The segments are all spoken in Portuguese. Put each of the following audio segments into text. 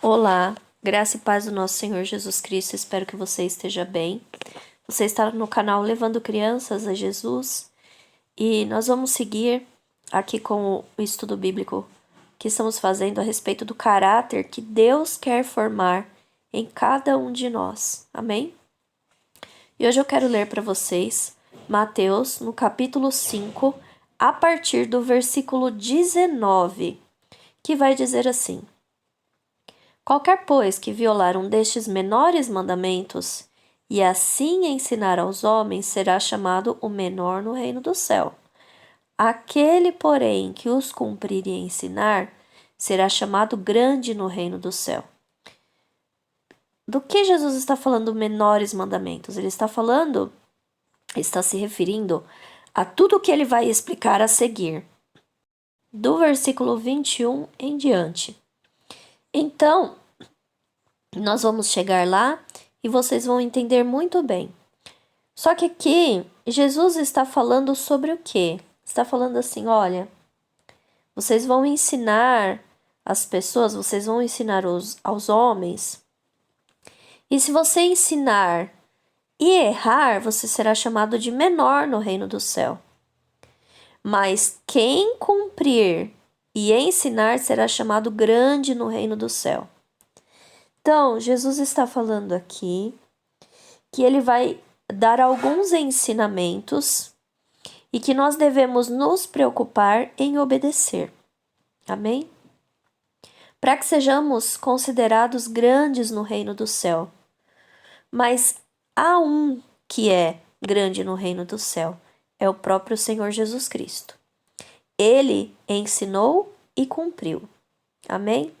Olá, graça e paz do nosso Senhor Jesus Cristo, espero que você esteja bem. Você está no canal Levando Crianças a Jesus e nós vamos seguir aqui com o estudo bíblico que estamos fazendo a respeito do caráter que Deus quer formar em cada um de nós. Amém? E hoje eu quero ler para vocês Mateus, no capítulo 5, a partir do versículo 19, que vai dizer assim: Qualquer, pois, que violar um destes menores mandamentos e assim ensinar aos homens será chamado o menor no reino do céu. Aquele, porém, que os cumprir e ensinar será chamado grande no reino do céu. Do que Jesus está falando menores mandamentos? Ele está se referindo a tudo o que ele vai explicar a seguir, do versículo 21 em diante. Então, nós vamos chegar lá e vocês vão entender muito bem. Só que aqui, Jesus está falando sobre o quê? Está falando assim, olha, vocês vão ensinar as pessoas, vocês vão ensinar aos homens. E se você ensinar e errar, você será chamado de menor no reino do céu. Mas quem cumprir e ensinar será chamado grande no reino do céu. Então, Jesus está falando aqui que ele vai dar alguns ensinamentos e que nós devemos nos preocupar em obedecer. Amém? Para que sejamos considerados grandes no reino do céu. Mas há um que é grande no reino do céu, é o próprio Senhor Jesus Cristo. Ele ensinou e cumpriu. Amém?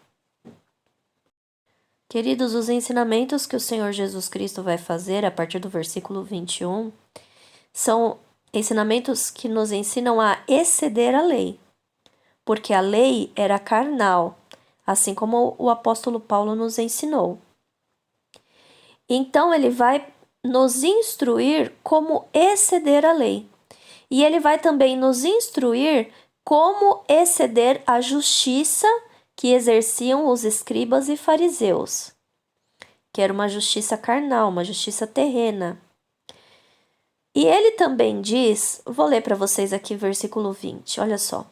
Queridos, os ensinamentos que o Senhor Jesus Cristo vai fazer a partir do versículo 21 são ensinamentos que nos ensinam a exceder a lei, porque a lei era carnal, assim como o apóstolo Paulo nos ensinou. Então ele vai nos instruir como exceder a lei, e ele vai também nos instruir como exceder a justiça que exerciam os escribas e fariseus, que era uma justiça carnal, uma justiça terrena. E ele também diz, vou ler para vocês aqui versículo 20, olha só.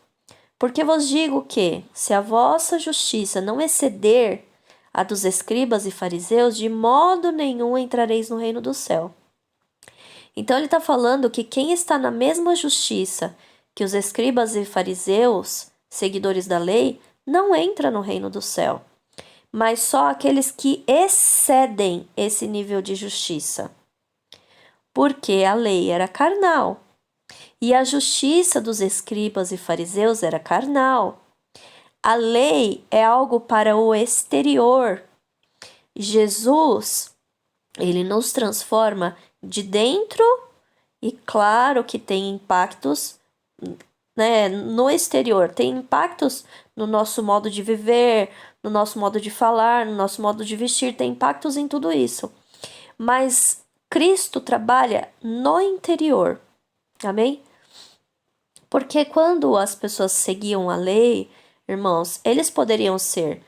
Porque vos digo que, se a vossa justiça não exceder a dos escribas e fariseus, de modo nenhum entrareis no reino do céu. Então ele está falando que quem está na mesma justiça que os escribas e fariseus, seguidores da lei, não entra no reino do céu, mas só aqueles que excedem esse nível de justiça. Porque a lei era carnal, e a justiça dos escribas e fariseus era carnal. A lei é algo para o exterior. Jesus, ele nos transforma de dentro e claro que tem impactos, né, no exterior. Tem impactos no nosso modo de viver, no nosso modo de falar, no nosso modo de vestir. Tem impactos em tudo isso. Mas Cristo trabalha no interior. Amém? Porque quando as pessoas seguiam a lei, irmãos, eles poderiam ser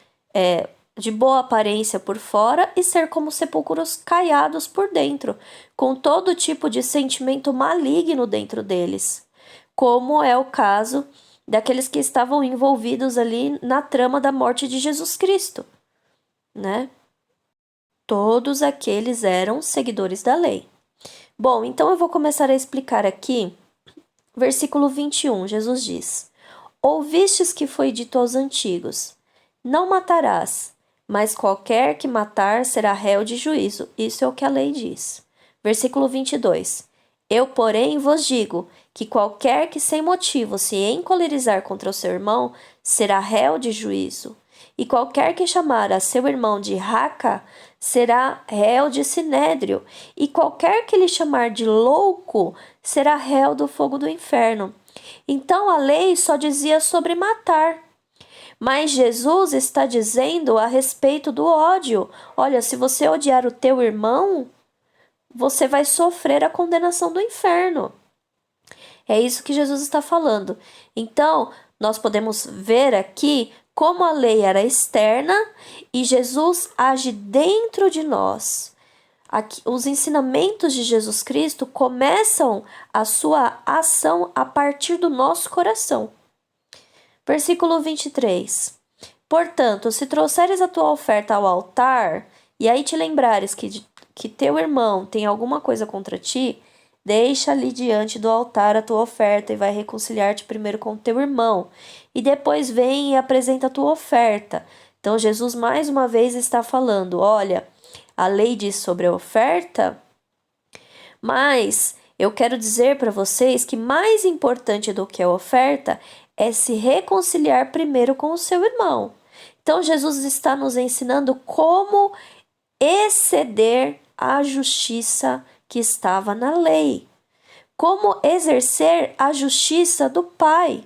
de boa aparência por fora e ser como sepulcros caiados por dentro, com todo tipo de sentimento maligno dentro deles, como é o caso daqueles que estavam envolvidos ali na trama da morte de Jesus Cristo, né? Todos aqueles eram seguidores da lei. Bom, então eu vou começar a explicar aqui, versículo 21, Jesus diz: Ouvistes que foi dito aos antigos: Não matarás, mas qualquer que matar será réu de juízo. Isso é o que a lei diz. Versículo 22. Eu, porém, vos digo que qualquer que sem motivo se encolerizar contra o seu irmão será réu de juízo. E qualquer que chamar a seu irmão de raca será réu de sinédrio. E qualquer que lhe chamar de louco será réu do fogo do inferno. Então a lei só dizia sobre matar. Mas Jesus está dizendo a respeito do ódio. Olha, se você odiar o teu irmão, você vai sofrer a condenação do inferno. É isso que Jesus está falando. Então, nós podemos ver aqui como a lei era externa e Jesus age dentro de nós. Aqui, os ensinamentos de Jesus Cristo começam a sua ação a partir do nosso coração. Versículo 23. Portanto, se trouxeres a tua oferta ao altar, e aí te lembrares que teu irmão tem alguma coisa contra ti, deixa ali diante do altar a tua oferta e vai reconciliar-te primeiro com teu irmão, e depois vem e apresenta a tua oferta. Então, Jesus mais uma vez está falando, olha, a lei diz sobre a oferta, mas eu quero dizer para vocês que mais importante do que a oferta é se reconciliar primeiro com o seu irmão. Então, Jesus está nos ensinando como exceder a justiça que estava na lei. Como exercer a justiça do Pai.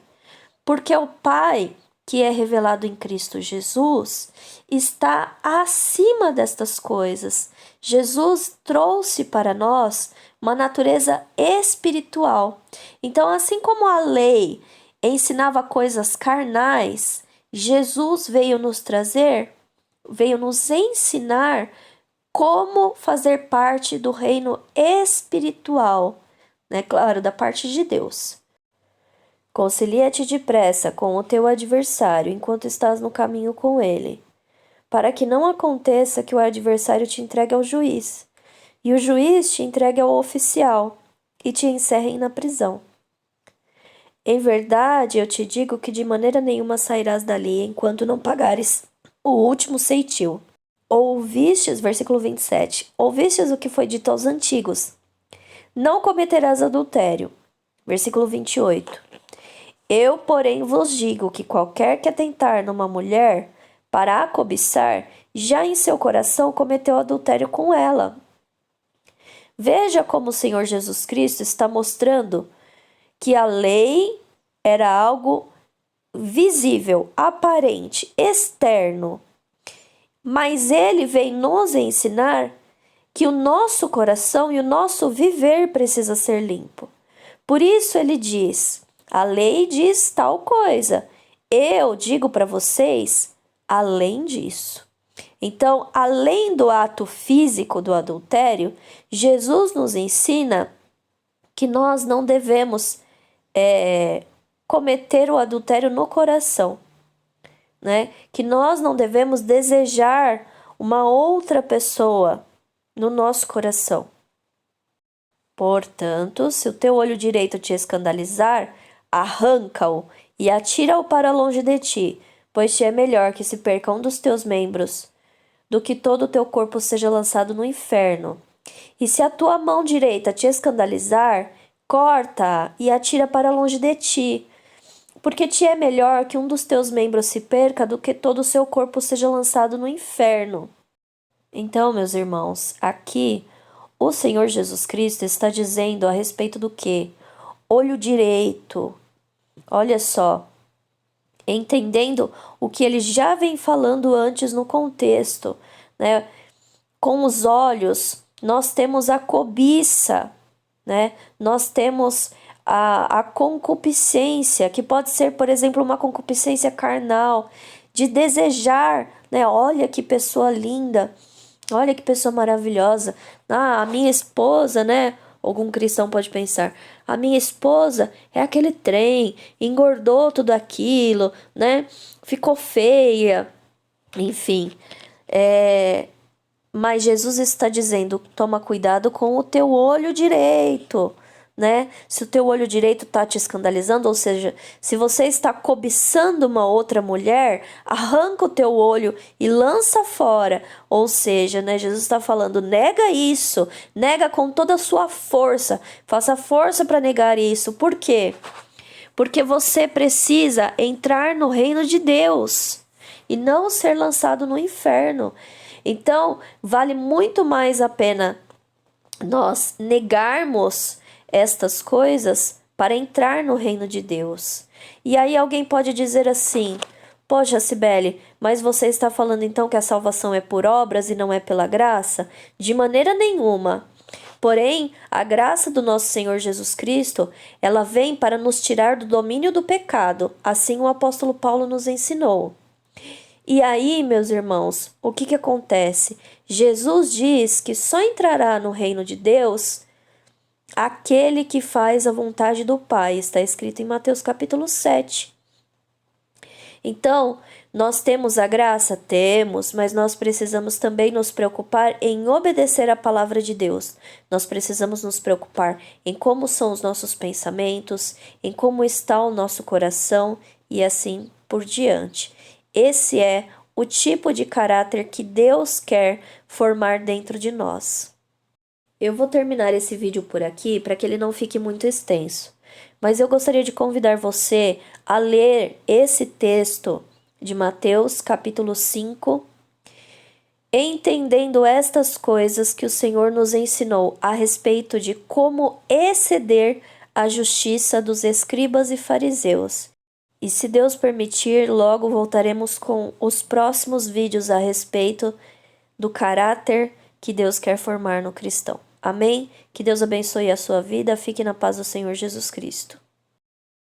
Porque o Pai, que é revelado em Cristo Jesus, está acima destas coisas. Jesus trouxe para nós uma natureza espiritual. Então, assim como a lei ensinava coisas carnais, Jesus veio nos ensinar como fazer parte do reino espiritual, né? Claro, da parte de Deus. Concilia-te depressa com o teu adversário enquanto estás no caminho com ele, para que não aconteça que o adversário te entregue ao juiz, e o juiz te entregue ao oficial, e te encerrem na prisão. Em verdade, eu te digo que de maneira nenhuma sairás dali enquanto não pagares o último ceitil. Ouvistes, versículo 27, ouvistes o que foi dito aos antigos: não cometerás adultério. Versículo 28. Eu, porém, vos digo que qualquer que atentar numa mulher para a cobiçar, já em seu coração cometeu adultério com ela. Veja como o Senhor Jesus Cristo está mostrando que a lei era algo visível, aparente, externo. Mas ele vem nos ensinar que o nosso coração e o nosso viver precisa ser limpo. Por isso ele diz, a lei diz tal coisa, eu digo para vocês, além disso. Então, além do ato físico do adultério, Jesus nos ensina que nós não devemos cometer o adultério no coração, né? Que nós não devemos desejar uma outra pessoa no nosso coração. Portanto, se o teu olho direito te escandalizar, arranca-o e atira-o para longe de ti, pois te é melhor que se perca um dos teus membros do que todo o teu corpo seja lançado no inferno. E se a tua mão direita te escandalizar, corta-a e atira para longe de ti, porque te é melhor que um dos teus membros se perca do que todo o seu corpo seja lançado no inferno. Então, meus irmãos, aqui o Senhor Jesus Cristo está dizendo a respeito do quê? Olho direito. Olha só, entendendo o que ele já vem falando antes no contexto, né? Com os olhos, nós temos a cobiça, né? Nós temos a concupiscência, que pode ser, por exemplo, uma concupiscência carnal, de desejar, né? Olha que pessoa linda, olha que pessoa maravilhosa. Ah, a minha esposa, né? Algum cristão pode pensar, a minha esposa é aquele trem, engordou tudo aquilo, né? Ficou feia, enfim. Mas Jesus está dizendo, toma cuidado com o teu olho direito, né? Se o teu olho direito está te escandalizando, ou seja, se você está cobiçando uma outra mulher, arranca o teu olho e lança fora. Ou seja, né, Jesus está falando, nega isso, nega com toda a sua força, faça força para negar isso. Por quê? Porque você precisa entrar no reino de Deus e não ser lançado no inferno. Então, vale muito mais a pena nós negarmos estas coisas para entrar no reino de Deus. E aí alguém pode dizer assim, poxa, Cibele, mas você está falando então que a salvação é por obras e não é pela graça? De maneira nenhuma. Porém, a graça do nosso Senhor Jesus Cristo, ela vem para nos tirar do domínio do pecado, assim o apóstolo Paulo nos ensinou. E aí, meus irmãos, o que que acontece? Jesus diz que só entrará no reino de Deus aquele que faz a vontade do Pai. Está escrito em Mateus capítulo 7. Então, nós temos a graça? Temos, mas nós precisamos também nos preocupar em obedecer a palavra de Deus. Nós precisamos nos preocupar em como são os nossos pensamentos, em como está o nosso coração e assim por diante. Esse é o tipo de caráter que Deus quer formar dentro de nós. Eu vou terminar esse vídeo por aqui para que ele não fique muito extenso, mas eu gostaria de convidar você a ler esse texto de Mateus capítulo 5, entendendo estas coisas que o Senhor nos ensinou a respeito de como exceder a justiça dos escribas e fariseus. E se Deus permitir, logo voltaremos com os próximos vídeos a respeito do caráter que Deus quer formar no cristão. Amém? Que Deus abençoe a sua vida. Fique na paz do Senhor Jesus Cristo.